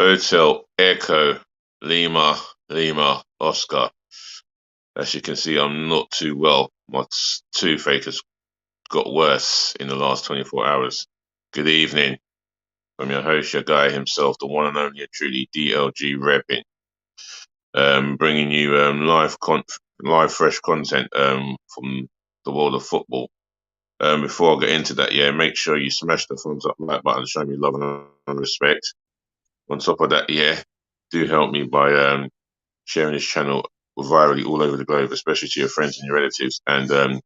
Hotel Echo Lima Lima Oscar. As you can see, I'm not too well. My toothache has got worse in the last 24 hours. Good evening. I'm your host, your guy himself, the one and only and truly DLG Repping, bringing you live fresh content from the world of football. Before I get into that, yeah, make sure you smash the thumbs up like button, show me love and respect. On top of that, yeah, do help me by sharing this channel virally all over the globe, especially to your friends and your relatives. And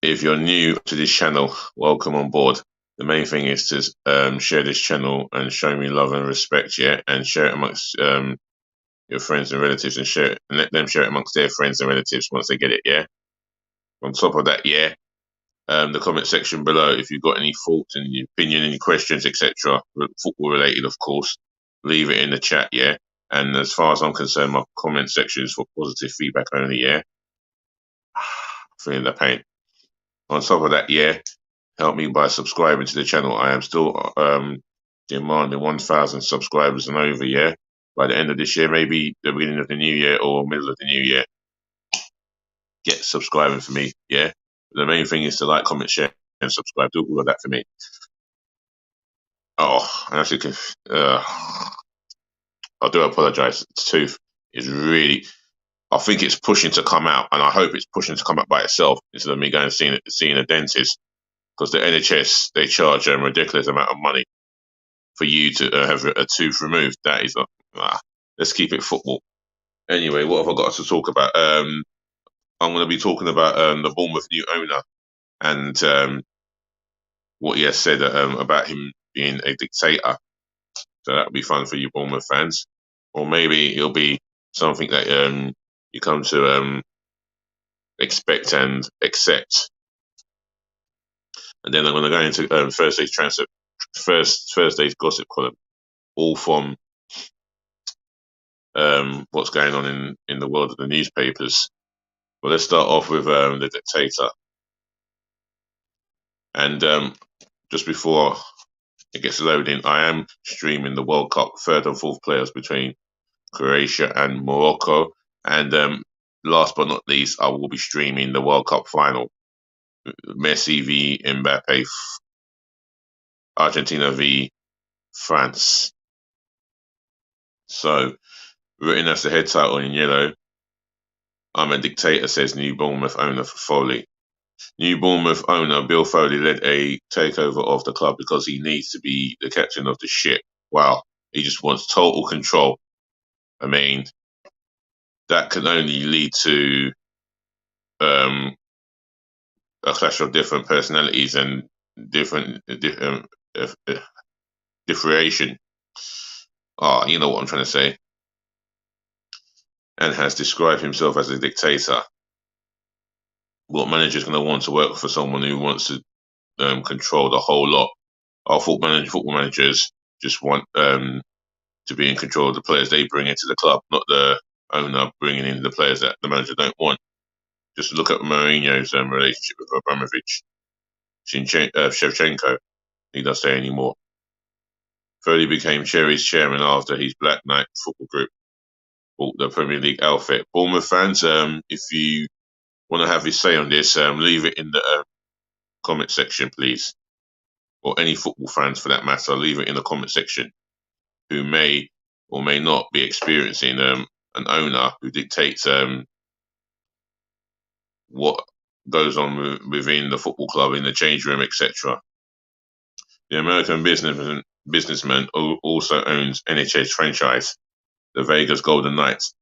if you're new to this channel, welcome on board. The main thing is to share this channel and show me love and respect, yeah, and share it amongst your friends and relatives, and share it, and let them share it amongst their friends and relatives once they get it, yeah. On top of that, yeah, the comment section below, if you've got any thoughts and your opinion, any questions, etc., football related, of course, leave it in the chat, yeah. And as far as I'm concerned, my comment section is for positive feedback only, yeah. Feeling the pain. On top of that, yeah, help me by subscribing to the channel. I am still demanding 1,000 subscribers and over, yeah. By the end of this year, maybe the beginning of the new year or middle of the new year. Get subscribing for me, yeah. The main thing is to like, comment, share, and subscribe. Do all of that for me. Oh, and as you can, I do apologise. The tooth is really, I think it's pushing to come out, and I hope it's pushing to come out by itself instead of me going and seeing a dentist. Because the NHS, they charge a ridiculous amount of money for you to have a tooth removed. That is let's keep it football. Anyway, what have I got to talk about? I'm going to be talking about the Bournemouth new owner and what he has said about him being a dictator. So that'll be fun for you Bournemouth fans. Or maybe it'll be something that you come to expect and accept. And then I'm going to go into Thursday's gossip column, all from what's going on in the world of the newspapers. Well, let's start off with the Dictator. And just before it gets loading, I am streaming the World Cup third and fourth players between Croatia and Morocco. And last but not least, I will be streaming the World Cup final. Messi v Mbappe, Argentina v France. So, written as the head title in yellow, I'm a dictator, says new Bournemouth owner Foley. New Bournemouth owner Bill Foley led a takeover of the club because he needs to be the captain of the ship. Wow, he just wants total control. I mean, that can only lead to a clash of different personalities and different differentiation. You know what I'm trying to say. And has described himself as a dictator. What manager is going to want to work for someone who wants to control the whole lot? Our football managers just want to be in control of the players they bring into the club, not the owner bringing in the players that the manager don't want. Just look at Mourinho's relationship with Abramovich. Shevchenko, he doesn't say anymore. Foley became Cherry's chairman after his Black Knight football group bought the Premier League outfit. Bournemouth fans, if you want to have his say on this, leave it in the comment section, please. Or any football fans for that matter, leave it in the comment section, who may or may not be experiencing an owner who dictates what goes on within the football club, in the change room, etc. The American businessman also owns NHS franchise, the Vegas Golden Knights.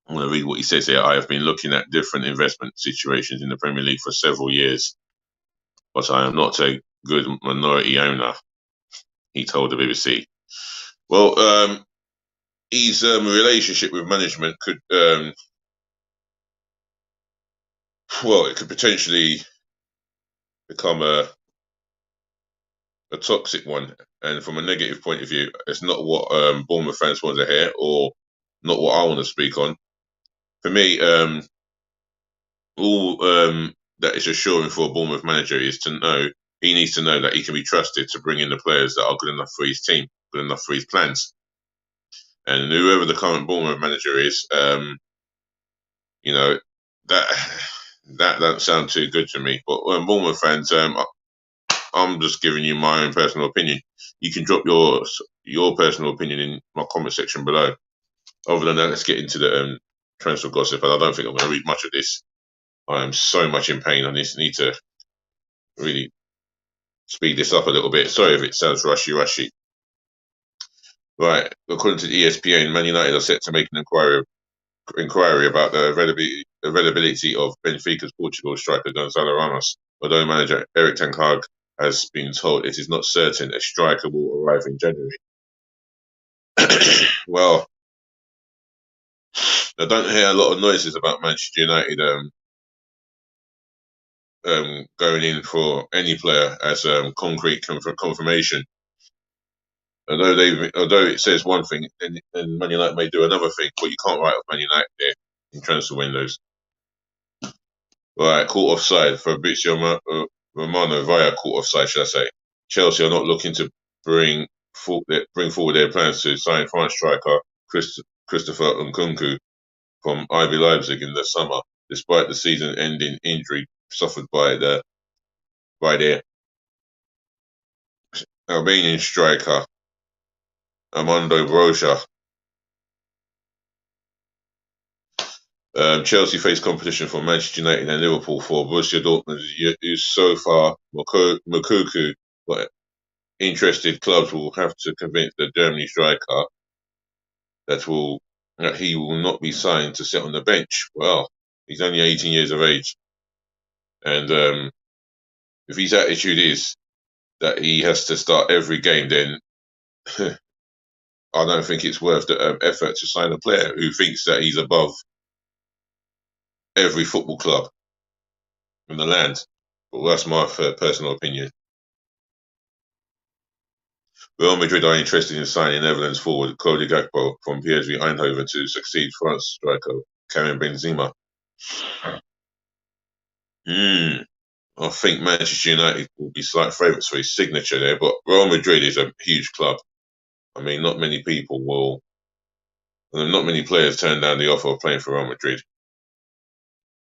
I'm going to read what he says here. I have been looking at different investment situations in the Premier League for several years, but I am not a good minority owner, he told the BBC. Well, his relationship with management could, it could potentially become a toxic one. And from a negative point of view, it's not what Bournemouth fans want to hear, or not what I want to speak on. For me, all that is assuring for a Bournemouth manager is to know he needs to know that he can be trusted to bring in the players that are good enough for his team, good enough for his plans. And whoever the current Bournemouth manager is, you know, that that doesn't sound too good to me. But Bournemouth fans, I'm just giving you my own personal opinion. You can drop your personal opinion in my comment section below. Other than that, let's get into the transfer gossip. And I don't think I'm going to read much of this. I am so much in pain. I need to really speed this up a little bit. Sorry if it sounds rushy. Right, according to the ESPN, Man United are set to make an inquiry about the availability of Benfica's Portugal striker Gonzalo Ramos. Although manager Eric Ten Hag has been told it is not certain a striker will arrive in January. Well, I don't hear a lot of noises about Manchester United going in for any player as concrete confirmation. Although it says one thing, and Man United may do another thing, but you can't write off Man United there in transfer windows. Right, caught offside. Fabrizio Romano via caught offside, should I say. Chelsea are not looking to bring forward their plans to sign France striker Christopher Nkunku from RB Leipzig in the summer, despite the season-ending injury suffered by their Albanian striker Armando Broja. Chelsea face competition from Manchester United and Liverpool for Borussia Dortmund, whose so far Moukoko, but interested clubs will have to convince the Germany striker that he will not be signed to sit on the bench. Well, he's only 18 years of age, and if his attitude is that he has to start every game, then I don't think it's worth the effort to sign a player who thinks that he's above every football club in the land. But that's my personal opinion. Real Madrid are interested in signing Netherlands forward Cody Gakpo from PSV Eindhoven to succeed France striker Karim Benzema. I think Manchester United will be slight favourites for his signature there, but Real Madrid is a huge club. I mean, not many players turn down the offer of playing for Real Madrid.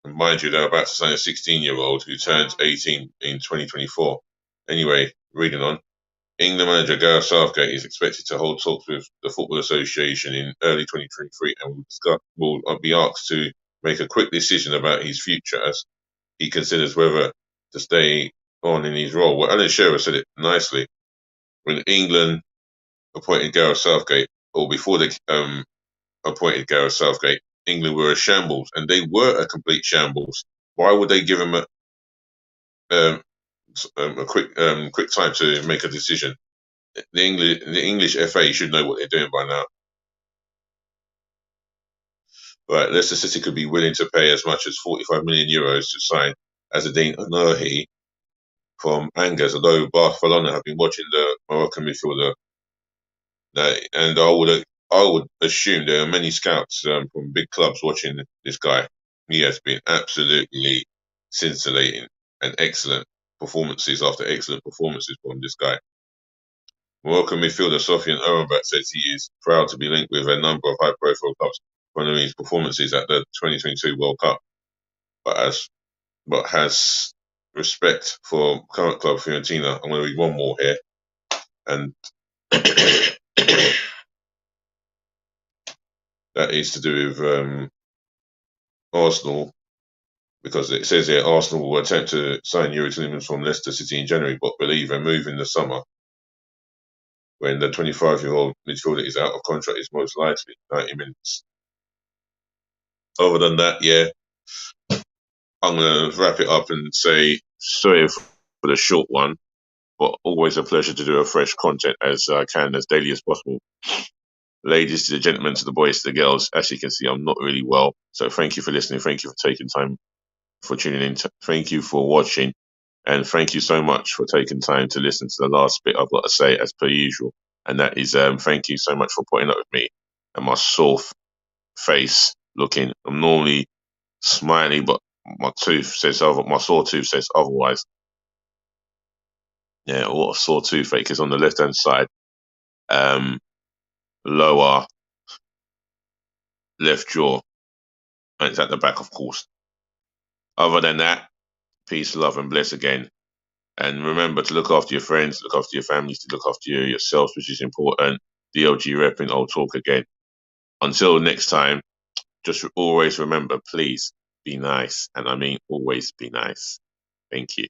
And mind you, they're about to sign a 16-year-old who turns 18 in 2024. Anyway, reading on. England manager Gareth Southgate is expected to hold talks with the Football Association in early 2023 and will be asked to make a quick decision about his future as he considers whether to stay on in his role. Well, Alan Shearer said it nicely. When England appointed Gareth Southgate, or before they appointed Gareth Southgate, England were a shambles, and they were a complete shambles. Why would they give him a quick time to make a decision? The English FA should know what they're doing by now. Right, Leicester City could be willing to pay as much as €45 million to sign Azzedine Onahi from Angers, although Barcelona have been watching the Moroccan midfielder. And I would assume there are many scouts from big clubs watching this guy. He has been absolutely scintillating and excellent performances after excellent performances from this guy. Moroccan midfielder Sofian Amrabat says he is proud to be linked with a number of high-profile clubs following his performances at the 2022 World Cup, but has respect for current club Fiorentina. I'm going to read one more here, and that is to do with Arsenal, because it says here Arsenal will attempt to sign Yuri Tielemans from Leicester City in January, but believe a move in the summer when the 25-year-old midfielder is out of contract is most likely 90 minutes. Other than that, yeah, I'm going to wrap it up and say sorry for the short one, but always a pleasure to do a fresh content as I can, as daily as possible. Ladies to the gentlemen, to the boys to the girls, as you can see, I'm not really well. So thank you for listening. Thank you for taking time for tuning in. Thank you for watching. And thank you so much for taking time to listen to the last bit I've got to say as per usual. And that is thank you so much for putting up with me and my sore face looking. I'm normally smiley, but my sore tooth says otherwise. Yeah, what a sore toothache is on the left hand side, um, lower left jaw, and it's at the back, of course. Other than that, peace, love, and bliss again. And remember to look after your friends, look after your families, to look after yourselves, which is important. DLG repping old talk again. Until next time, just always remember, please be nice. And I mean, always be nice. Thank you.